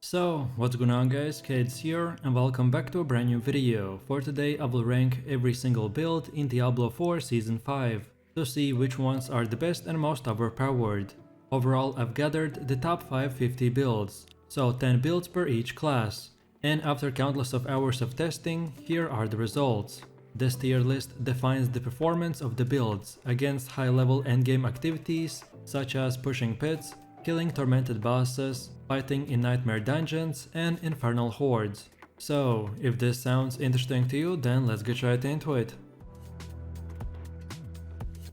So, what's going on guys, Kaids here and welcome back to a brand new video. For today I will rank every single build in Diablo 4 Season 5 to see which ones are the best and most overpowered. Overall I've gathered the top 550 builds, so 10 builds per each class. And after countless of hours of testing, here are the results. This tier list defines the performance of the builds against high-level endgame activities such as pushing pits, killing tormented bosses, fighting in nightmare dungeons, and infernal hordes. So, if this sounds interesting to you, then let's get right into it.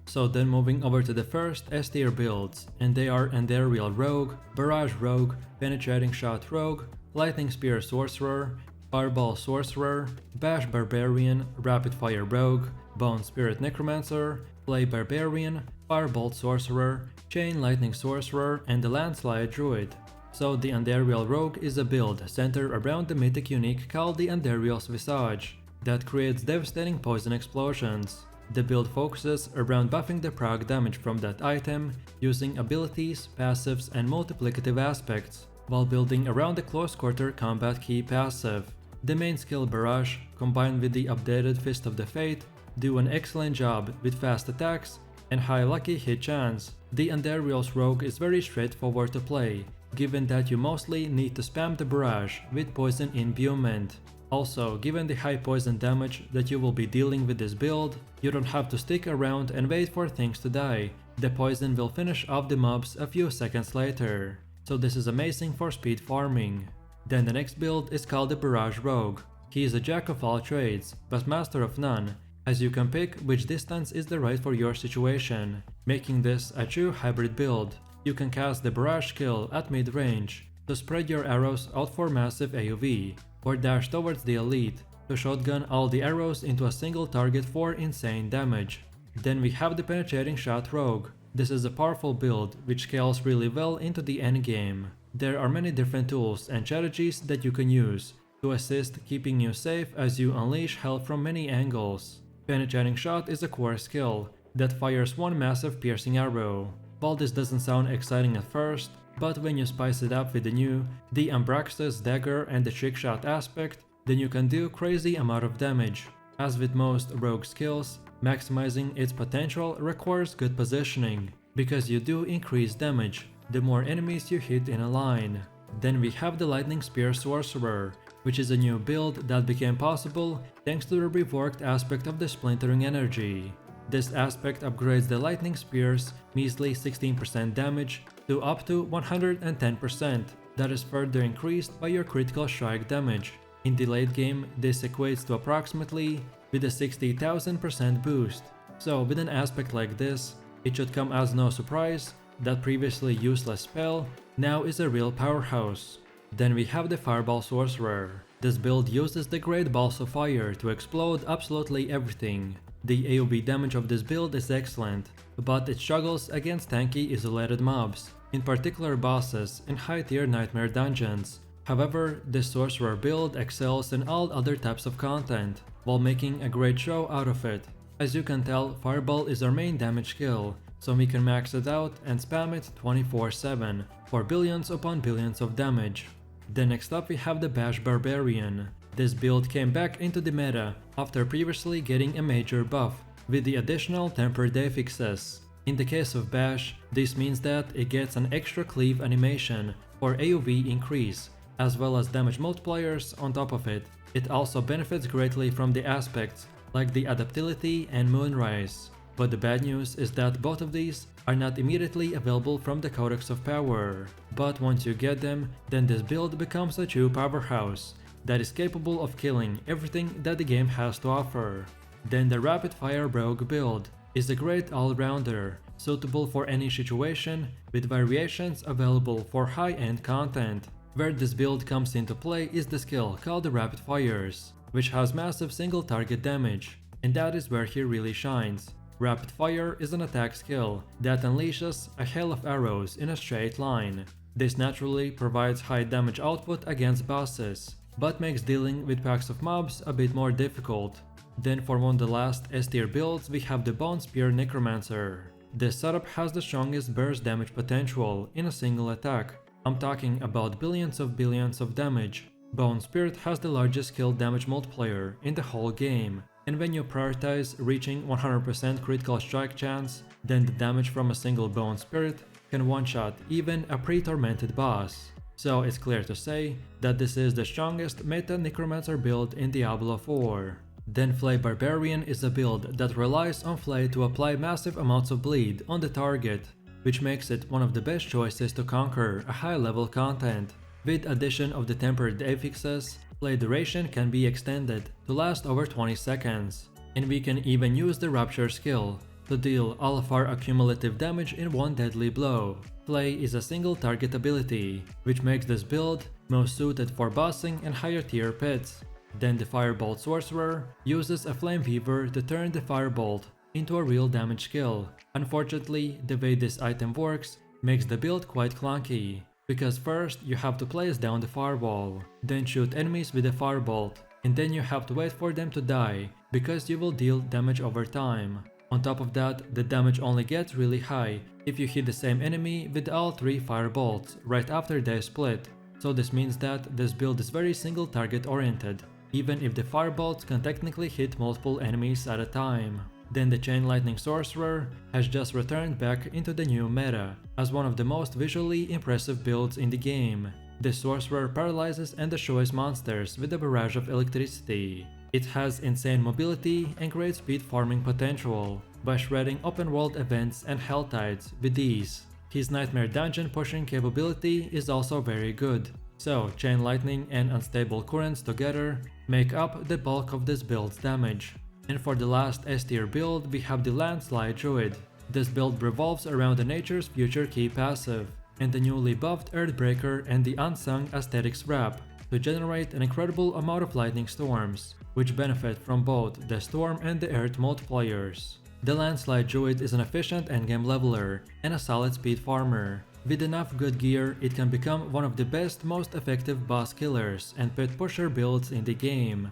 So then moving over to the first S tier builds, and they are Andariel Rogue, Barrage Rogue, Penetrating Shot Rogue, Lightning Spear Sorcerer, Fireball Sorcerer, Bash Barbarian, Rapid Fire Rogue, Bone Spirit Necromancer, Flay Barbarian, Firebolt Sorcerer, Chain Lightning Sorcerer, and the Landslide Druid. So the Andariel Rogue is a build centered around the mythic unique called the Andariel's Visage that creates devastating poison explosions. The build focuses around buffing the proc damage from that item using abilities, passives, and multiplicative aspects, while building around the close quarter combat key passive. The main skill Barrage, combined with the updated Fist of the Fate, do an excellent job with fast attacks and high lucky hit chance. The Andariel's Rogue is very straightforward to play, given that you mostly need to spam the Barrage with poison imbuement. Also, given the high poison damage that you will be dealing with this build, you don't have to stick around and wait for things to die. The poison will finish off the mobs a few seconds later. So this is amazing for speed farming. Then the next build is called the Barrage Rogue. He is a jack of all trades, but master of none, as you can pick which distance is the right for your situation, making this a true hybrid build. You can cast the Barrage skill at mid-range to spread your arrows out for massive AoV, or dash towards the elite to shotgun all the arrows into a single target for insane damage. Then we have the Penetrating Shot Rogue. This is a powerful build which scales really well into the endgame. There are many different tools and strategies that you can use to assist keeping you safe as you unleash hell from many angles. Penetrating Shot is a core skill that fires one massive piercing arrow. While this doesn't sound exciting at first, but when you spice it up with the Ambrax's Dagger and the Trick Shot aspect, then you can do crazy amount of damage. As with most rogue skills, maximizing its potential requires good positioning, because you do increase damage the more enemies you hit in a line. Then we have the Lightning Spear Sorcerer, which is a new build that became possible thanks to the reworked aspect of the Splintering Energy. This aspect upgrades the Lightning Spear's measly 16% damage to up to 110%, that is further increased by your critical strike damage. In the late game, this equates to approximately with a 60,000% boost. So with an aspect like this, it should come as no surprise that previously useless spell now is a real powerhouse. Then we have the Fireball Sorcerer. This build uses the Great Balls of Fire to explode absolutely everything. The AoV damage of this build is excellent, but it struggles against tanky isolated mobs, in particular bosses in high tier nightmare dungeons. However, this sorcerer build excels in all other types of content, while making a great show out of it. As you can tell, Fireball is our main damage skill, so we can max it out and spam it 24/7 for billions upon billions of damage. Then next up we have the Bash Barbarian. This build came back into the meta after previously getting a major buff with the additional temper day fixes. In the case of Bash, this means that it gets an extra cleave animation for AoV increase, as well as damage multipliers on top of it. It also benefits greatly from the aspects like the Adaptility and Moonrise. But the bad news is that both of these are not immediately available from the Codex of Power. But once you get them, then this build becomes a true powerhouse that is capable of killing everything that the game has to offer. Then the Rapid Fire Rogue build is a great all-rounder, suitable for any situation with variations available for high-end content. Where this build comes into play is the skill called the Rapid Fires, which has massive single target damage, and that is where he really shines. Rapid Fire is an attack skill that unleashes a hail of arrows in a straight line. This naturally provides high damage output against bosses, but makes dealing with packs of mobs a bit more difficult. Then for one of the last S tier builds we have the Bone Spear Necromancer. This setup has the strongest burst damage potential in a single attack, I'm talking about billions of damage. Bone Spirit has the largest skill damage multiplier in the whole game, and when you prioritize reaching 100% critical strike chance, then the damage from a single Bone Spirit can one-shot even a pre-tormented boss. So it's clear to say that this is the strongest meta necromancer build in Diablo 4. Then Flay Barbarian is a build that relies on Flay to apply massive amounts of bleed on the target, which makes it one of the best choices to conquer a high-level content. With addition of the tempered affixes, Flay duration can be extended to last over 20 seconds, and we can even use the Rupture skill to deal all of our accumulative damage in one deadly blow. Flay is a single target ability, which makes this build most suited for bossing and higher tier pits. Then the Firebolt Sorcerer uses a Flame Weaver to turn the Firebolt into a real damage skill. Unfortunately, the way this item works makes the build quite clunky, because first you have to place down the firewall, then shoot enemies with a firebolt, and then you have to wait for them to die, because you will deal damage over time. On top of that, the damage only gets really high if you hit the same enemy with all 3 firebolts right after they split, so this means that this build is very single target oriented, even if the firebolts can technically hit multiple enemies at a time. Then the Chain Lightning Sorcerer has just returned back into the new meta as one of the most visually impressive builds in the game. This sorcerer paralyzes and destroys monsters with a barrage of electricity. It has insane mobility and great speed farming potential by shredding open world events and hell tides with ease. His Nightmare Dungeon pushing capability is also very good, so Chain Lightning and Unstable Currents together make up the bulk of this build's damage. And for the last S tier build, we have the Landslide Druid. This build revolves around the Nature's Future key passive, and the newly buffed Earthbreaker and the Unsung Aesthetics wrap to generate an incredible amount of lightning storms, which benefit from both the storm and the earth multipliers. The Landslide Druid is an efficient endgame leveler and a solid speed farmer. With enough good gear, it can become one of the best, most effective boss killers and pit pusher builds in the game.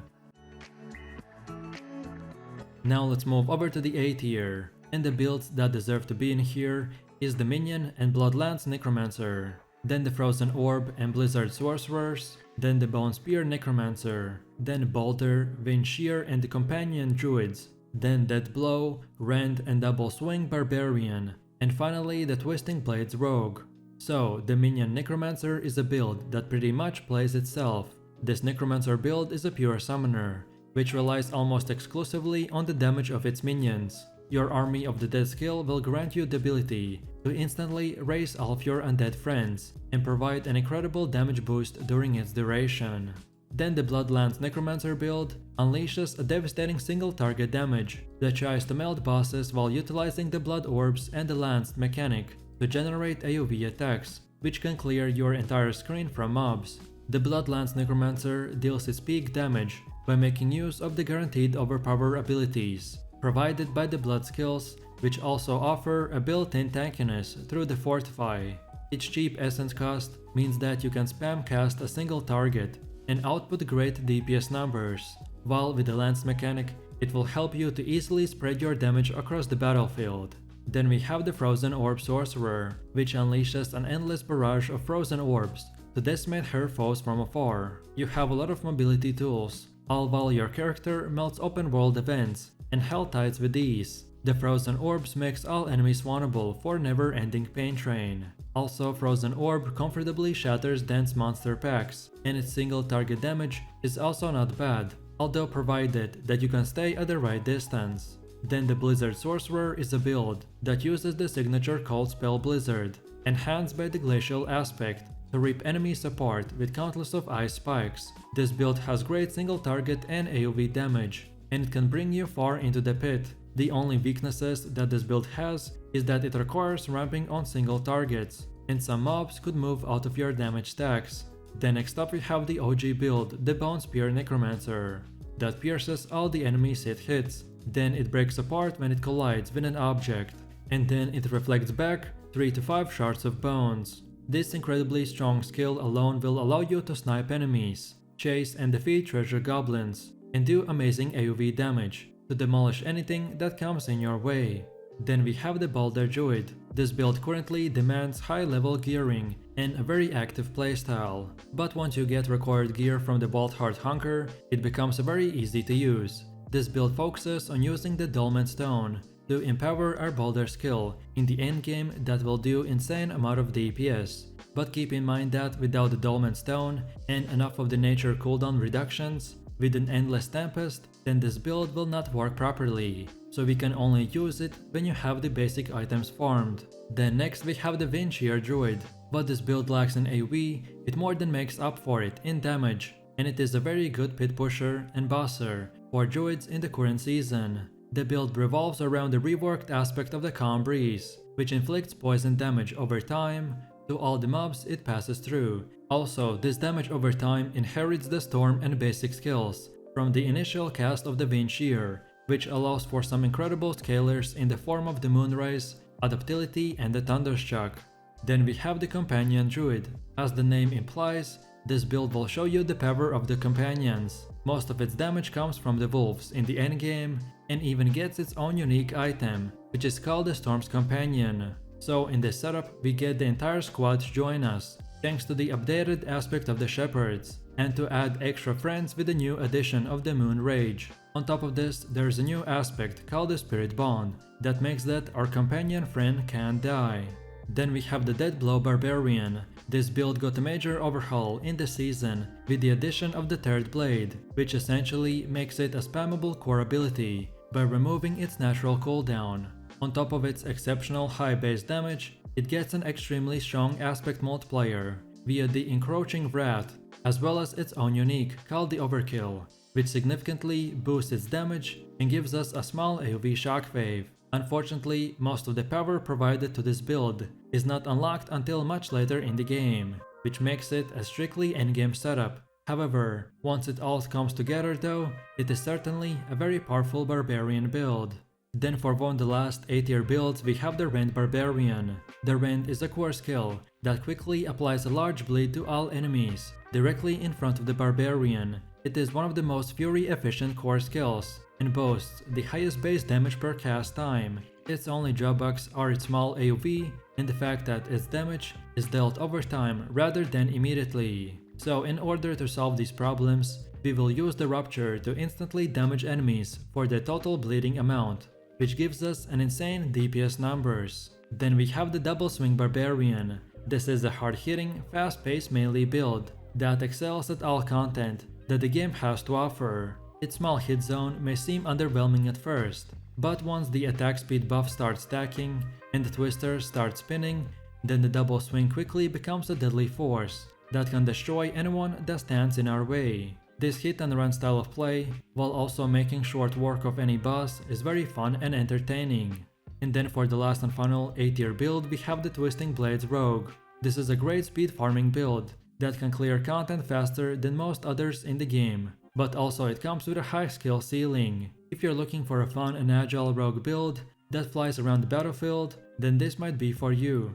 Now let's move over to the A tier, and the builds that deserve to be in here is the Minion and Bloodlands Necromancer, then the Frozen Orb and Blizzard Sorcerers, then the Bone Spear Necromancer, then Boulder, Shear and the Companion Druids, then Dead Blow, Rend and Double Swing Barbarian, and finally the Twisting Blades Rogue. So the Minion Necromancer is a build that pretty much plays itself. This Necromancer build is a pure summoner, which relies almost exclusively on the damage of its minions. Your Army of the Dead skill will grant you the ability to instantly raise all of your undead friends and provide an incredible damage boost during its duration. Then the Bloodlands Necromancer build unleashes a devastating single target damage that tries to melt bosses while utilizing the Blood Orbs and the Lanced mechanic to generate AoE attacks, which can clear your entire screen from mobs. The Bloodlands Necromancer deals its peak damage by making use of the guaranteed overpower abilities provided by the blood skills, which also offer a built-in tankiness through the Fortify. Its cheap essence cost means that you can spam cast a single target and output great DPS numbers, while with the Lance mechanic, it will help you to easily spread your damage across the battlefield. Then we have the Frozen Orb Sorcerer, which unleashes an endless barrage of frozen orbs to decimate her foes from afar. You have a lot of mobility tools, all while your character melts open world events and hell tides with ease. The Frozen Orbs makes all enemies vulnerable for never-ending pain train. Also, Frozen Orb comfortably shatters dense monster packs, and its single target damage is also not bad, although provided that you can stay at the right distance. Then the Blizzard Sorcerer is a build that uses the signature Cold Spell Blizzard, enhanced by the glacial aspect, to rip enemies apart with countless of ice spikes. This build has great single target and AoE damage, and it can bring you far into the pit. The only weaknesses that this build has is that it requires ramping on single targets, and some mobs could move out of your damage stacks. Then next up we have the OG build, the Bone Spear Necromancer, that pierces all the enemies it hits. Then it breaks apart when it collides with an object, and then it reflects back 3 to 5 shards of bones. This incredibly strong skill alone will allow you to snipe enemies, chase and defeat treasure goblins, and do amazing AoE damage to demolish anything that comes in your way. Then we have the Boulder Druid. This build currently demands high level gearing and a very active playstyle. But once you get required gear from the Vault Heart Hunker, it becomes very easy to use. This build focuses on using the Dolmen Stone to empower our Boulder skill in the endgame that will do insane amount of DPS. But keep in mind that without the Dolmen Stone and enough of the nature cooldown reductions, with an endless tempest, then this build will not work properly, so we can only use it when you have the basic items farmed. Then next we have the shear druid. But this build lacks in AoE, it more than makes up for it in damage, and it is a very good pit pusher and bosser for druids in the current season. The build revolves around the reworked aspect of the Calm Breeze, which inflicts poison damage over time to all the mobs it passes through. Also, this damage over time inherits the storm and basic skills from the initial cast of the shear, which allows for some incredible scalers in the form of the Moonrise, Adaptility and the Thunderstruck. Then we have the Companion Druid. As the name implies, this build will show you the power of the companions. Most of its damage comes from the wolves in the endgame and even gets its own unique item, which is called the Storm's Companion. So in this setup, we get the entire squad to join us, thanks to the updated aspect of the shepherds, and to add extra friends with the new addition of the Moon Rage. On top of this, there's a new aspect called the Spirit Bond that makes that our companion friend can't die. Then we have the Deadblow Barbarian. This build got a major overhaul in the season with the addition of the third blade, which essentially makes it a spammable core ability by removing its natural cooldown. On top of its exceptional high base damage, it gets an extremely strong aspect multiplier via the Encroaching Wrath, as well as its own unique called the Overkill, which significantly boosts its damage and gives us a small AoE shockwave. Unfortunately, most of the power provided to this build is not unlocked until much later in the game, which makes it a strictly endgame setup. However, once it all comes together though, it is certainly a very powerful barbarian build. Then for one of the last A-tier builds we have the Rend Barbarian. The Rend is a core skill that quickly applies a large bleed to all enemies, directly in front of the barbarian. It is one of the most fury efficient core skills, and boasts the highest base damage per cast time. Its only drawbacks are its small AoE and the fact that its damage is dealt over time rather than immediately. So in order to solve these problems, we will use the Rupture to instantly damage enemies for the total bleeding amount, which gives us an insane DPS numbers. Then we have the Double Swing Barbarian. This is a hard-hitting, fast-paced melee build that excels at all content that the game has to offer. Its small hit zone may seem underwhelming at first, but once the attack speed buff starts stacking and the twister starts spinning, then the double swing quickly becomes a deadly force that can destroy anyone that stands in our way. This hit and run style of play, while also making short work of any boss, is very fun and entertaining. And then for the last and final A-tier build we have the Twisting Blades Rogue. This is a great speed farming build that can clear content faster than most others in the game, but also it comes with a high skill ceiling. If you're looking for a fun and agile rogue build that flies around the battlefield, then this might be for you.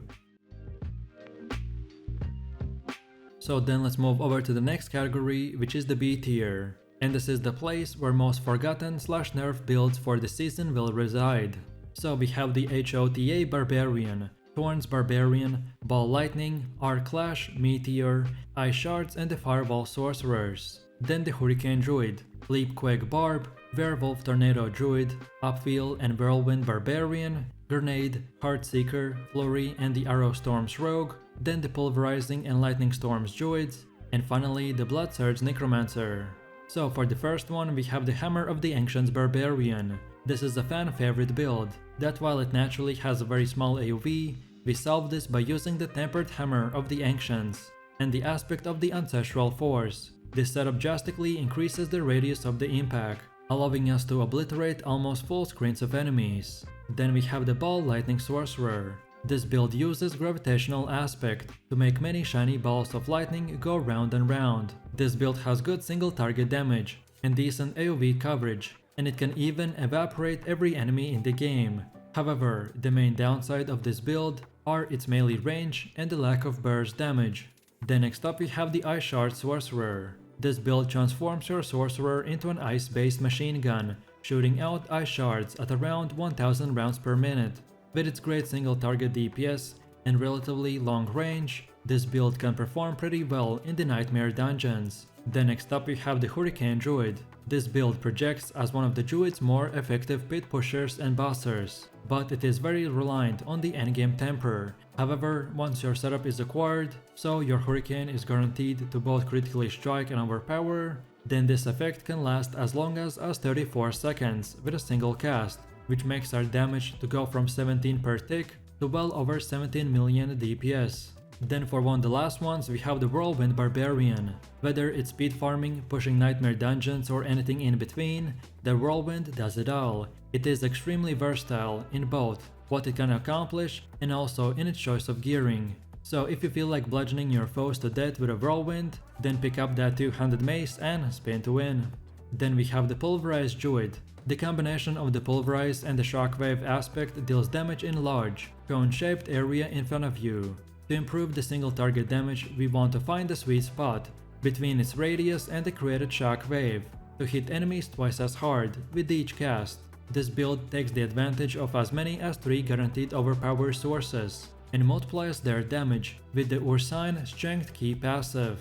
So then let's move over to the next category, which is the B tier. And this is the place where most forgotten / nerf builds for the season will reside. So we have the HOTA Barbarian, Thorns Barbarian, Ball Lightning, Arc Clash, Meteor, Ice Shards and the Fireball Sorcerers. Then the Hurricane Druid, Leap Quake Barb, Werewolf Tornado Druid, Upwheel and Whirlwind Barbarian, Grenade, Heartseeker, Flurry and the Arrow Storms Rogue, then the Pulverizing and Lightning Storms Druids, and finally the Blood Surge Necromancer. So for the first one we have the Hammer of the Ancients Barbarian. This is a fan favorite build, that while it naturally has a very small AoE, we solve this by using the Tempered Hammer of the Ancients and the aspect of the Ancestral Force. This setup drastically increases the radius of the impact, allowing us to obliterate almost full screens of enemies. Then we have the Ball Lightning Sorcerer. This build uses Gravitational Aspect to make many shiny balls of lightning go round and round. This build has good single target damage and decent AoE coverage, and it can even evaporate every enemy in the game. However, the main downside of this build are its melee range and the lack of burst damage. Then next up we have the Ice Shard Sorcerer. This build transforms your sorcerer into an ice-based machine gun, shooting out ice shards at around 1000 rounds per minute. With its great single target DPS and relatively long range, This build can perform pretty well in the nightmare dungeons. Then next up we have the Hurricane Druid. This build projects as one of the druid's more effective pit pushers and busters, but it is very reliant on the endgame temper. However, once your setup is acquired, so your Hurricane is guaranteed to both critically strike and overpower, then this effect can last as long as 34 seconds with a single cast, which makes our damage to go from 17 per tick to well over 17 million DPS. Then for one of the last ones we have the Whirlwind Barbarian. Whether it's speed farming, pushing nightmare dungeons or anything in between, the Whirlwind does it all. It is extremely versatile in both what it can accomplish and also in its choice of gearing. So if you feel like bludgeoning your foes to death with a Whirlwind, then pick up that two-handed mace and spin to win. Then we have the Pulverize Druid. The combination of the Pulverize and the Shockwave aspect deals damage in large, cone-shaped area in front of you. To improve the single target damage, we want to find the sweet spot between its radius and the created shockwave to hit enemies twice as hard with each cast. This build takes the advantage of as many as 3 guaranteed overpower sources and multiplies their damage with the Ursine Strength Key passive.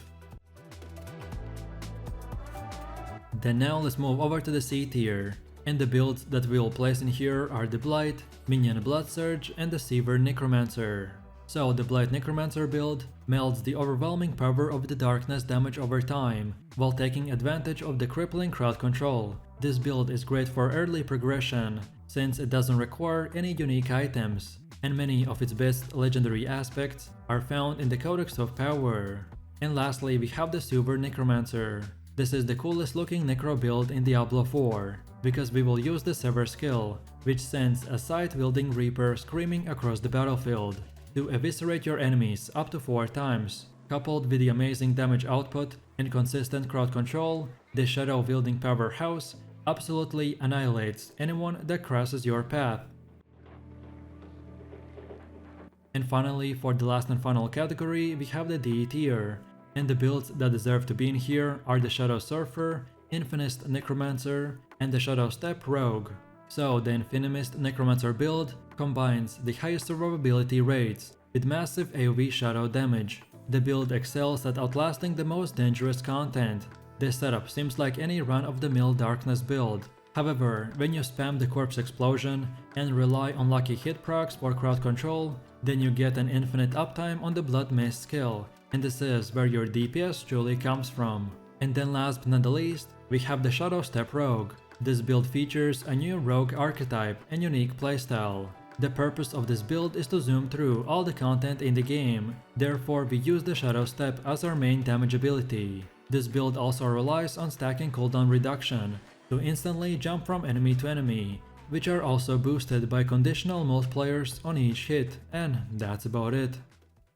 Then now let's move over to the C tier, and the builds that we will place in here are the Blight, Minion Blood Surge and the Sever Necromancer. So the Blight Necromancer build melds the overwhelming power of the darkness damage over time, while taking advantage of the crippling crowd control. This build is great for early progression, since it doesn't require any unique items, and many of its best legendary aspects are found in the Codex of Power. And lastly we have the Sever Necromancer. This is the coolest looking necro build in Diablo 4, because we will use the Sever skill, which sends a scythe-wielding reaper screaming across the battlefield to eviscerate your enemies up to 4 times. Coupled with the amazing damage output and consistent crowd control, this shadow-wielding powerhouse absolutely annihilates anyone that crosses your path. And finally, for the last and final category, we have the D tier, and the builds that deserve to be in here are the Shadow Surfer, Infinimist Necromancer, and the Shadow Step Rogue. So the Infinimist Necromancer build combines the highest survivability rates with massive AoE shadow damage. The build excels at outlasting the most dangerous content. This setup seems like any run-of-the-mill darkness build. However, when you spam the corpse explosion and rely on lucky hit procs for crowd control, then you get an infinite uptime on the Blood Mace skill, and this is where your DPS truly comes from. And then last but not the least, we have the Shadow Step Rogue. This build features a new rogue archetype and unique playstyle. The purpose of this build is to zoom through all the content in the game, therefore we use the Shadow Step as our main damage ability. This build also relies on stacking cooldown reduction to instantly jump from enemy to enemy, which are also boosted by conditional multipliers on each hit, and that's about it.